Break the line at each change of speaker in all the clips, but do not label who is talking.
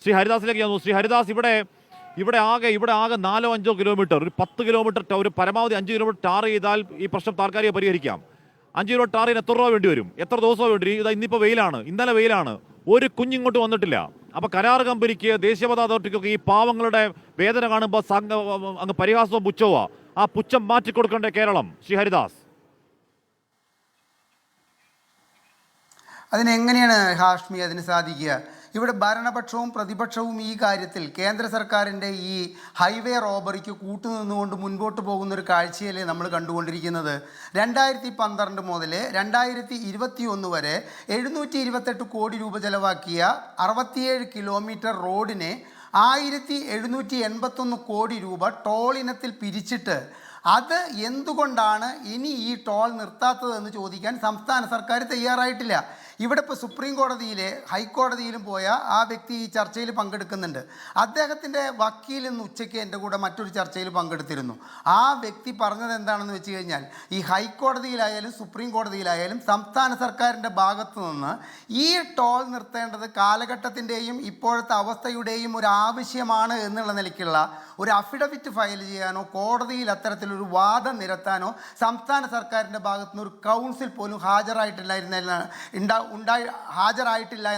ശ്രീ ഹരിദാസിലേക്ക് ഞാൻ ശ്രീ ഹരിദാസ്, ഇവിടെ ആകെ 4-5 കിലോമീറ്റർ, ഒരു 10 കിലോമീറ്റർ, ഒരു പരമാവധി 5 കിലോമീറ്റർ ടാർ ചെയ്താൽ ഈ പ്രശ്നം താൽക്കാലിക പരിഹരിക്കാം. 5 കിലോ ടാറിന് എത്ര രൂപ വേണ്ടി വരും? എത്ര ദിവസം വേണ്ടി വരും? ഇന്നിപ്പോൾ വെയിലാണ്, ഇന്നലെ വെയിലാണ്, ഒരു കുഞ്ഞിങ്ങോട്ട് വന്നിട്ടില്ല. അപ്പോൾ കരാർ കമ്പനിക്ക്, ദേശീയപാത അതോറിറ്റിക്കൊക്കെ ഈ പാവങ്ങളുടെ വേദന കാണുമ്പോൾ അങ്ങ് പരിഹാസവും പുച്ഛവുമാണ്. ആ പുച്ഛം മാറ്റിക്കൊടുക്കേണ്ട കേരളം. ശ്രീ ഹരിദാസ്,
അതിനെങ്ങനെയാണ് ഹാഷ്മി അതിന് സാധിക്കുക? ഇവിടെ ഭരണപക്ഷവും പ്രതിപക്ഷവും ഈ കാര്യത്തിൽ കേന്ദ്ര സർക്കാരിൻ്റെ ഈ ഹൈവേ റോബറിക്ക് കൂട്ടുനിന്നുകൊണ്ട് മുൻപോട്ട് പോകുന്ന ഒരു കാഴ്ചയല്ലേ നമ്മൾ കണ്ടുകൊണ്ടിരിക്കുന്നത്. 2012 മുതൽ 2021 വരെ 728 കോടി രൂപ ചെലവാക്കിയ 67 കിലോമീറ്റർ റോഡിന് 1781 കോടി രൂപ ടോൾ ഇനത്തിൽ പിരിച്ചിട്ട് അത് എന്തുകൊണ്ടാണ് ഇനി ഈ ടോൾ നിർത്താത്തതെന്ന് ചോദിക്കാൻ സംസ്ഥാന സർക്കാർ തയ്യാറായിട്ടില്ല. ഇവിടെ ഇപ്പോൾ സുപ്രീം കോടതിയിലെ ഹൈക്കോടതിയിലും പോയ ആ വ്യക്തി ഈ ചർച്ചയിൽ പങ്കെടുക്കുന്നുണ്ട്. അദ്ദേഹത്തിൻ്റെ വക്കീൽ ഇന്ന് ഉച്ചയ്ക്ക് എൻ്റെ കൂടെ മറ്റൊരു ചർച്ചയിൽ പങ്കെടുത്തിരുന്നു. ആ വ്യക്തി പറഞ്ഞത് എന്താണെന്ന് വെച്ച് കഴിഞ്ഞാൽ, ഈ ഹൈക്കോടതിയിലായാലും സുപ്രീം കോടതിയിലായാലും സംസ്ഥാന സർക്കാരിൻ്റെ ഭാഗത്തു നിന്ന് ഈ ടോൾ നിർത്തേണ്ടത് കാലഘട്ടത്തിൻ്റെയും ഇപ്പോഴത്തെ അവസ്ഥയുടെയും ഒരു ആവശ്യമാണ് എന്നുള്ള നിലയ്ക്കുള്ള ഒരു അഫിഡവിറ്റ് ഫയൽ ചെയ്യാനോ കോടതിയിൽ അത്തരത്തിലൊരു വാദം നിരത്താനോ സംസ്ഥാന സർക്കാരിൻ്റെ ഭാഗത്തുനിന്ന് ഒരു കൗൺസിൽ പോലും ഹാജരായിട്ടില്ല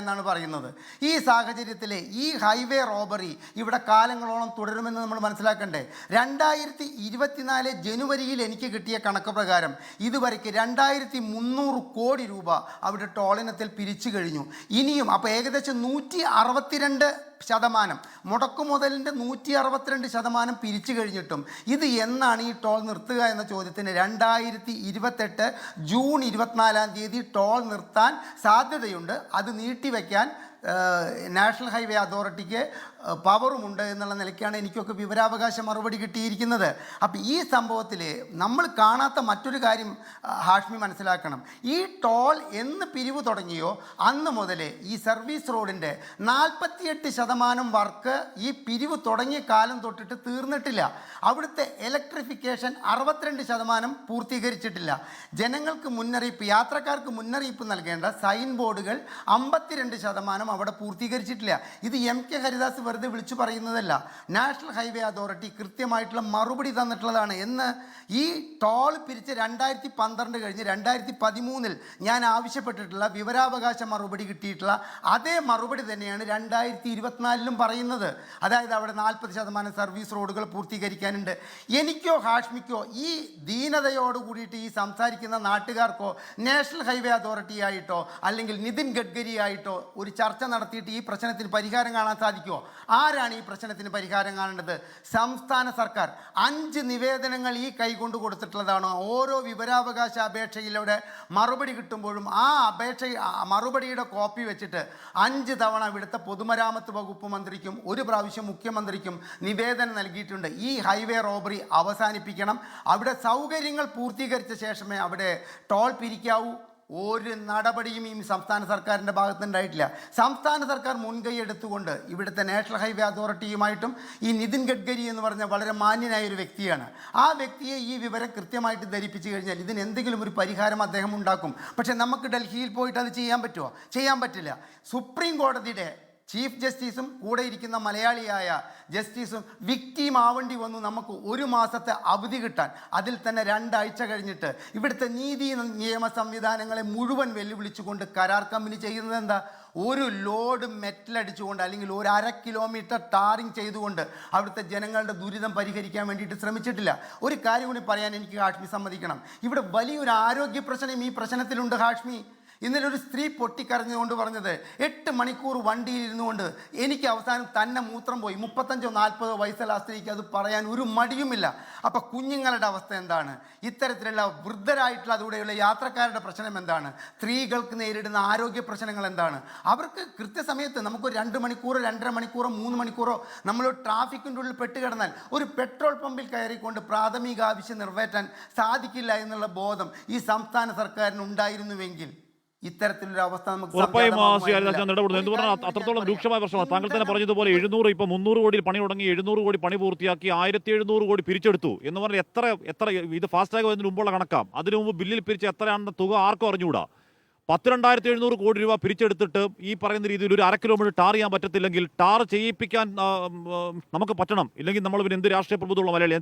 എന്നാണ് പറയുന്നത്. ഈ സാഹചര്യത്തിൽ ഈ ഹൈവേ റോബറി ഇവിടെ കാലങ്ങളോളം തുടരുമെന്ന് നമ്മൾ മനസ്സിലാക്കണ്ടേ. 2024 ജനുവരിയിൽ എനിക്ക് കിട്ടിയ കണക്ക് പ്രകാരം ഇതുവരെയ്ക്ക് 2300 കോടി രൂപ അവിടെ ടോളിനത്തിൽ പിരിച്ചു കഴിഞ്ഞു. ഇനിയും അപ്പോൾ ഏകദേശം 162% മുടക്കുമുതലിൻ്റെ 162% പിരിച്ചു കഴിഞ്ഞിട്ടും ഇത് എന്നാണ് ഈ ടോൾ നിർത്തുക എന്ന ചോദ്യത്തിന് 2028 ജൂൺ 24 ടോൾ നിർത്താൻ സാധ്യതയുണ്ട്. അത് നീട്ടിവെക്കാൻ നാഷണൽ ഹൈവേ അതോറിറ്റിക്ക് പവറുമുണ്ട് എന്നുള്ള നിലയ്ക്കാണ് എനിക്കൊക്കെ വിവരാവകാശ മറുപടി കിട്ടിയിരിക്കുന്നത്. അപ്പോൾ ഈ സംഭവത്തിൽ നമ്മൾ കാണാത്ത മറ്റൊരു കാര്യം ഹാഷ്മി മനസ്സിലാക്കണം. ഈ ടോൾ എന്ന് പിരിവ് തുടങ്ങിയോ അന്ന് മുതൽ ഈ സർവീസ് റോഡിൻ്റെ 48% വർക്ക് ഈ പിരിവ് തുടങ്ങിയ കാലം തൊട്ടിട്ട് തീർന്നിട്ടില്ല. അവിടുത്തെ ഇലക്ട്രിഫിക്കേഷൻ 62% പൂർത്തീകരിച്ചിട്ടില്ല. ജനങ്ങൾക്ക് മുന്നറിയിപ്പ്, യാത്രക്കാർക്ക് മുന്നറിയിപ്പ് നൽകേണ്ട സൈൻ ബോർഡുകൾ 52% അവിടെ പൂർത്തീകരിച്ചിട്ടില്ല. ഇത് MK ഹരിദാസ് വെറുതെ വിളിച്ചു പറയുന്നതല്ല. നാഷണൽ ഹൈവേ അതോറിറ്റി കൃത്യമായിട്ടുള്ള മറുപടി തന്നിട്ടുള്ളതാണ്. എന്ന് ഈ ടോൾ പിരിച്ച് 2012 കഴിഞ്ഞ് 2013 ഞാൻ ആവശ്യപ്പെട്ടിട്ടുള്ള വിവരാവകാശ മറുപടി കിട്ടിയിട്ടുള്ള അതേ മറുപടി തന്നെയാണ് 2024 പറയുന്നത്. അതായത് അവിടെ 40% സർവീസ് റോഡുകൾ പൂർത്തീകരിക്കാനുണ്ട്. എനിക്കോ ഹാഷ്മിക്കോ ഈ ദീനതയോട് കൂടിയിട്ട് ഈ സംസാരിക്കുന്ന നാട്ടുകാർക്കോ നാഷണൽ ഹൈവേ അതോറിറ്റി ആയിട്ടോ അല്ലെങ്കിൽ നിതിൻ ഗഡ്കരി ആയിട്ടോ ഒരു ചർച്ച നടത്തിയിട്ട് ഈ പ്രശ്നത്തിന് പരിഹാരം കാണാൻ സാധിക്കുമോ? ആരാണ് ഈ പ്രശ്നത്തിന് പരിഹാരം കാണേണ്ടത്? സംസ്ഥാന സർക്കാർ 5 നിവേദനങ്ങൾ ഈ കൈകൊണ്ട് കൊടുത്തിട്ടുള്ളതാണോ? ഓരോ വിവരാവകാശ അപേക്ഷയിലൂടെ മറുപടി കിട്ടുമ്പോഴും ആ മറുപടിയുടെ കോപ്പി വെച്ചിട്ട് 5 തവണ ഇവിടുത്തെ പൊതുമരാമത്ത് വകുപ്പ് മന്ത്രിക്കും 1 പ്രാവശ്യം മുഖ്യമന്ത്രിക്കും നിവേദനം നൽകിയിട്ടുണ്ട്. ഈ ഹൈവേ റോബറി അവസാനിപ്പിക്കണം. അവിടെ സൗകര്യങ്ങൾ പൂർത്തീകരിച്ച ശേഷമേ അവിടെ ടോൾ പിരിക്കാവൂ. ഒരു നടപടിയും ഈ സംസ്ഥാന സർക്കാരിൻ്റെ ഭാഗത്തുനിന്നുണ്ടായിട്ടില്ല. സംസ്ഥാന സർക്കാർ മുൻകൈ എടുത്തുകൊണ്ട് ഇവിടുത്തെ നാഷണൽ ഹൈവേ അതോറിറ്റിയുമായിട്ടും ഈ നിതിൻ ഗഡ്കരി എന്ന് പറഞ്ഞ വളരെ മാന്യനായ ഒരു വ്യക്തിയാണ്. ആ വ്യക്തിയെ ഈ വിവരം കൃത്യമായിട്ട് ധരിപ്പിച്ചു കഴിഞ്ഞാൽ ഇതിന് എന്തെങ്കിലും ഒരു പരിഹാരം അദ്ദേഹം ഉണ്ടാക്കും. പക്ഷേ നമുക്ക് ഡൽഹിയിൽ പോയിട്ട് അത് ചെയ്യാൻ പറ്റുമോ? ചെയ്യാൻ പറ്റില്ല. സുപ്രീം കോടതിയുടെ ചീഫ് ജസ്റ്റിസും കൂടെ ഇരിക്കുന്ന മലയാളിയായ ജസ്റ്റിസും വിക്ടീം ആവേണ്ടി വന്നു നമുക്ക് 1 മാസത്തെ അവധി കിട്ടാൻ. അതിൽ തന്നെ 2 ആഴ്ച കഴിഞ്ഞിട്ട് ഇവിടുത്തെ നീതി നിയമ സംവിധാനങ്ങളെ മുഴുവൻ വെല്ലുവിളിച്ചുകൊണ്ട് കരാർ കമ്പനി ചെയ്യുന്നത് എന്താ? ഒരു ലോഡ് മെറ്റലടിച്ചുകൊണ്ട് അല്ലെങ്കിൽ 1/2 കിലോമീറ്റർ ടാറിങ് ചെയ്തുകൊണ്ട് അവിടുത്തെ ജനങ്ങളുടെ ദുരിതം പരിഹരിക്കാൻ വേണ്ടിയിട്ട് ശ്രമിച്ചിട്ടില്ല. ഒരു കാര്യം കൂടി പറയാൻ എനിക്ക് ഹാഷ്മി സമ്മതിക്കണം. ഇവിടെ വലിയൊരു ആരോഗ്യ പ്രശ്നം ഈ പ്രശ്നത്തിലുണ്ട് ഹാഷ്മി. ഇന്നലെ ഒരു സ്ത്രീ പൊട്ടിക്കരഞ്ഞുകൊണ്ട് പറഞ്ഞത് 8 മണിക്കൂർ വണ്ടിയിൽ ഇരുന്നുകൊണ്ട് എനിക്ക് അവസാനം തന്നെ മൂത്രം പോയി. 35-40 വയസ്സുള്ള ആ സ്ത്രീക്ക് അത് പറയാൻ ഒരു മടിയുമില്ല. അപ്പോൾ കുഞ്ഞുങ്ങളുടെ അവസ്ഥ എന്താണ്? ഇത്തരത്തിലുള്ള വൃദ്ധരായിട്ടുള്ള അതുകൂടെയുള്ള യാത്രക്കാരുടെ പ്രശ്നം എന്താണ്? സ്ത്രീകൾക്ക് നേരിടുന്ന ആരോഗ്യ പ്രശ്നങ്ങൾ എന്താണ്? അവർക്ക് കൃത്യസമയത്ത് നമുക്ക് 2 മണിക്കൂറോ 2.5 മണിക്കൂറോ 3 മണിക്കൂറോ നമ്മൾ ട്രാഫിക്കിൻ്റെ ഉള്ളിൽ പെട്ടുകിടന്നാൽ ഒരു പെട്രോൾ പമ്പിൽ കയറിക്കൊണ്ട് പ്രാഥമിക ആവശ്യം നിറവേറ്റാൻ സാധിക്കില്ല എന്നുള്ള ബോധം ഈ സംസ്ഥാന സർക്കാരിന് ഉണ്ടായിരുന്നുവെങ്കിൽ ഇത്തരത്തിലൊരു അവസ്ഥ നമുക്ക്
എന്ന് പറഞ്ഞാൽ അത്രത്തോളം രൂക്ഷമായ പ്രശ്നമാണ്. താങ്കൾ തന്നെ പറഞ്ഞതുപോലെ 700 ഇപ്പൊ 300 കോടിയിൽ പണി തുടങ്ങി 700 കോടി പണി പൂർത്തിയാക്കി 1700 കോടി പിരിച്ചെടുത്തു എന്ന് പറഞ്ഞാൽ എത്ര ഇത് ഫാസ്ടാഗ് വരുന്നതിന് മുമ്പുള്ള കണക്കാം. അതിനു മുമ്പ് ബില്ലിൽ പിരിച്ച എത്രയാണെന്ന തുക ആർക്കും അറിഞ്ഞുകൂടാ. 12,700 കോടി രൂപ പിരിച്ചെടുത്തിട്ട് ഈ പറയുന്ന രീതിയിൽ ഒരു 1/2 കിലോമീറ്റർ ടാർ ചെയ്യാൻ പറ്റത്തില്ലെങ്കിൽ ടാർ ചെയ്യിപ്പിക്കാൻ നമുക്ക് പറ്റണം. ഇല്ലെങ്കിൽ നമ്മൾ പിന്നെ എന്ത് രാഷ്ട്രീയ പ്രഭുത്വമുള്ള മലയാളി?